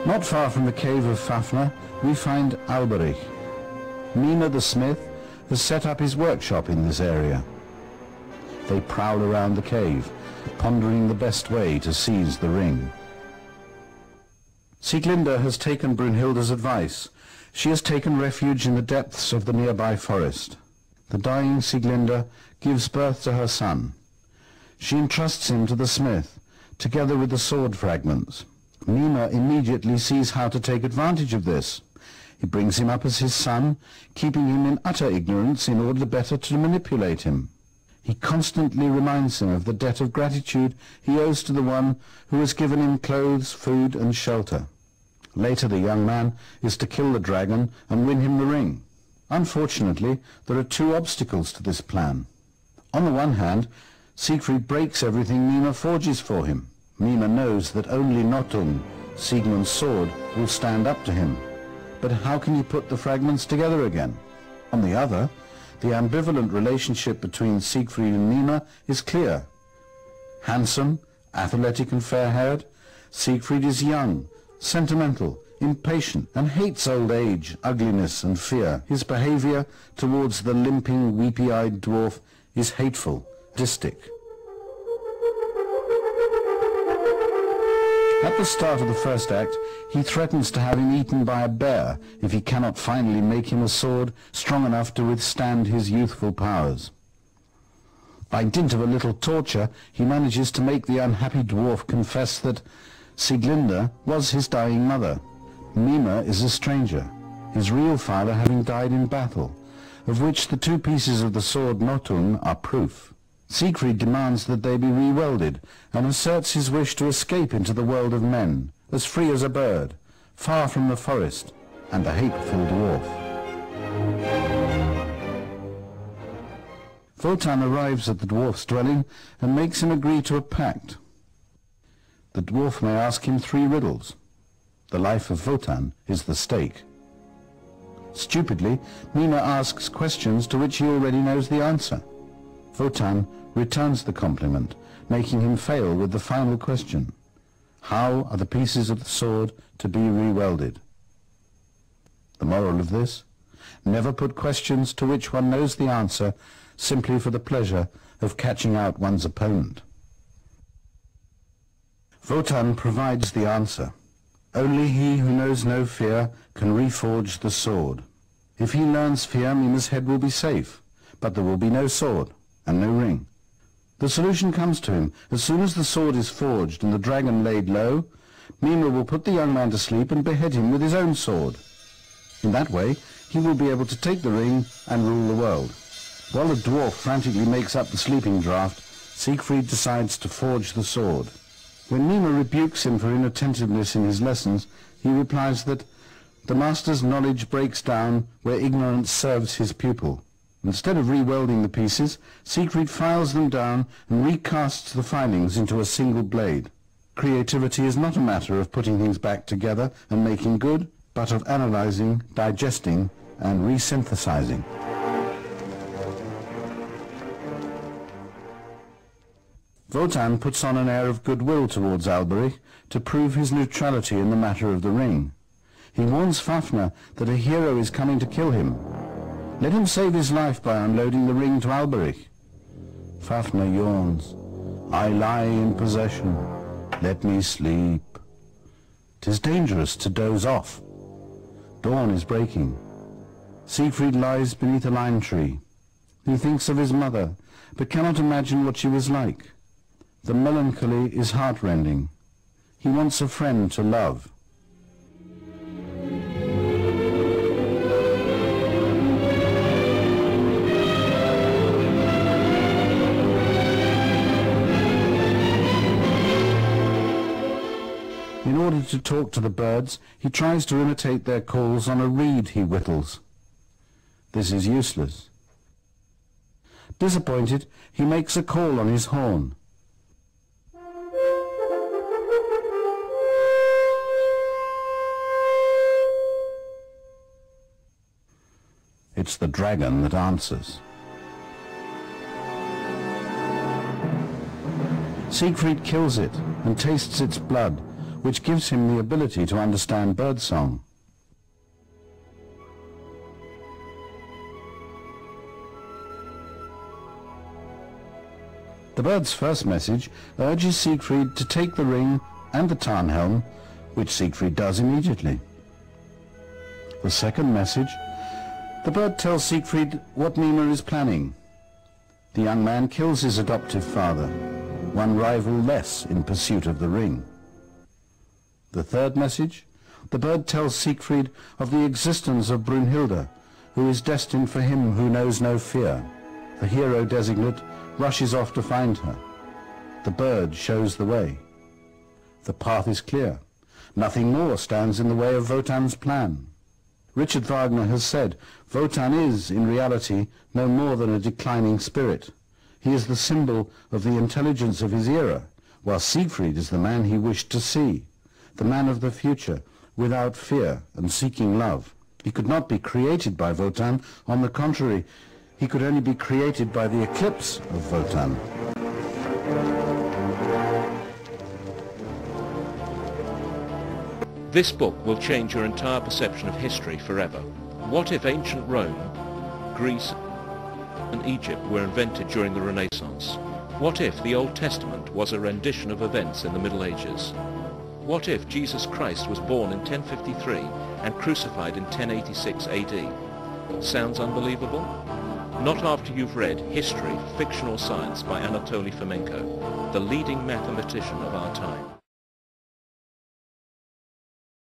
Not far from the cave of Fafner, we find Alberich. Mime the smith has set up his workshop in this area. They prowl around the cave, pondering the best way to seize the ring. Sieglinde has taken Brunhilde's advice. She has taken refuge in the depths of the nearby forest. The dying Sieglinde gives birth to her son. She entrusts him to the smith, together with the sword fragments. Mime immediately sees how to take advantage of this. He brings him up as his son, keeping him in utter ignorance in order better to manipulate him. He constantly reminds him of the debt of gratitude he owes to the one who has given him clothes, food, and shelter. Later the young man is to kill the dragon and win him the ring. Unfortunately, there are two obstacles to this plan. On the one hand, Siegfried breaks everything Mime forges for him. Mime knows that only Nothung, Siegmund's sword, will stand up to him. But how can you put the fragments together again? On the other, the ambivalent relationship between Siegfried and Mime is clear. Handsome, athletic and fair-haired, Siegfried is young, sentimental, impatient, and hates old age, ugliness and fear. His behavior towards the limping, weepy-eyed dwarf is hateful, sadistic. At the start of the first act, he threatens to have him eaten by a bear if he cannot finally make him a sword strong enough to withstand his youthful powers. By dint of a little torture, he manages to make the unhappy dwarf confess that Sieglinde was his dying mother. Mime is a stranger, his real father having died in battle, of which the two pieces of the sword Nothung are proof. Siegfried demands that they be re-welded, and asserts his wish to escape into the world of men, as free as a bird, far from the forest and the hateful dwarf. Wotan arrives at the dwarf's dwelling and makes him agree to a pact. The dwarf may ask him 3 riddles. The life of Wotan is the stake. Stupidly, Mime asks questions to which he already knows the answer. Wotan returns the compliment, making him fail with the final question. How are the pieces of the sword to be re-welded? The moral of this? Never put questions to which one knows the answer simply for the pleasure of catching out one's opponent. Wotan provides the answer. Only he who knows no fear can reforge the sword. If he learns fear, Mime's head will be safe, but there will be no sword and no ring. The solution comes to him. As soon as the sword is forged and the dragon laid low, Mime will put the young man to sleep and behead him with his own sword. In that way, he will be able to take the ring and rule the world. While the dwarf frantically makes up the sleeping draught, Siegfried decides to forge the sword. When Mime rebukes him for inattentiveness in his lessons, he replies that the master's knowledge breaks down where ignorance serves his pupil. Instead of re-welding the pieces, Siegfried files them down and recasts the filings into a single blade. Creativity is not a matter of putting things back together and making good, but of analyzing, digesting, and resynthesizing. Wotan puts on an air of goodwill towards Alberich to prove his neutrality in the matter of the ring. He warns Fafner that a hero is coming to kill him. Let him save his life by unloading the ring to Alberich. Fafner yawns. I lie in possession. Let me sleep. 'Tis dangerous to doze off. Dawn is breaking. Siegfried lies beneath a lime tree. He thinks of his mother, but cannot imagine what she was like. The melancholy is heartrending. He wants a friend to love. In order to talk to the birds, he tries to imitate their calls on a reed he whittles. This is useless. Disappointed, he makes a call on his horn. It's the dragon that answers. Siegfried kills it and tastes its blood, which gives him the ability to understand birdsong. The bird's first message urges Siegfried to take the ring and the Tarnhelm, which Siegfried does immediately. The second message, the bird tells Siegfried what Mime is planning. The young man kills his adoptive father, one rival less in pursuit of the ring. The third message, the bird tells Siegfried of the existence of Brunhilde, who is destined for him who knows no fear. The hero designate rushes off to find her. The bird shows the way. The path is clear. Nothing more stands in the way of Wotan's plan. Richard Wagner has said, Wotan is, in reality, no more than a declining spirit. He is the symbol of the intelligence of his era, while Siegfried is the man he wished to see, the man of the future, without fear and seeking love. He could not be created by Wotan. On the contrary, he could only be created by the eclipse of Wotan. This book will change your entire perception of history forever. What if ancient Rome, Greece and Egypt were invented during the Renaissance? What if the Old Testament was a rendition of events in the Middle Ages? What if Jesus Christ was born in 1053 and crucified in 1086 AD? Sounds unbelievable? Not after you've read History, Fictional Science by Anatoly Fomenko, the leading mathematician of our time.